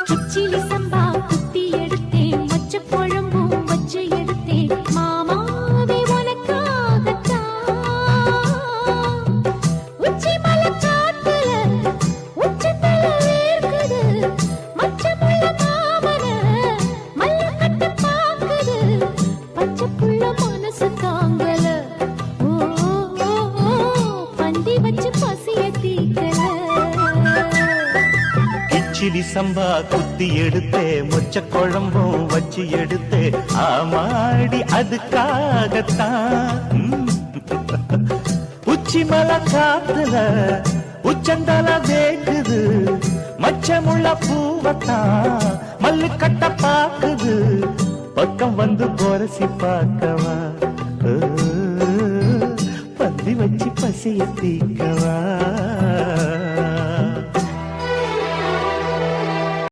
கிச்சிலி சம்பா குத்தி எடுத்தேன், மொச்ச குழம்பும் வச்சு எடுத்தேன், மாமாவே உனக்காகத்தான். உச்சி மலை காத்துல உச்சத்தல வேர்க்குது, மச்சமுள்ள மாமன மல்ல கட்ட பாக்குது, பச்சை புள்ள மனசு தாங்கல. ஓ ஓ, ஓ, பந்தி வச்சு பசிய தீக்கல. கிச்சிலி சம்பா குத்தி எடுத்தே, மொச்ச குழம்பும் வச்சு எடுத்தே, ஆமாடி அதுக்காகத்தான். உச்சி மலை காத்துல உச்சந்தல வேக்குது, மச்சமுள்ள பூவத்தான் மல்லு கட்ட பாக்குது, பக்கம் வந்து போரசி பார்க்கவா, பந்தி வச்சு பசிய தீக்கவா.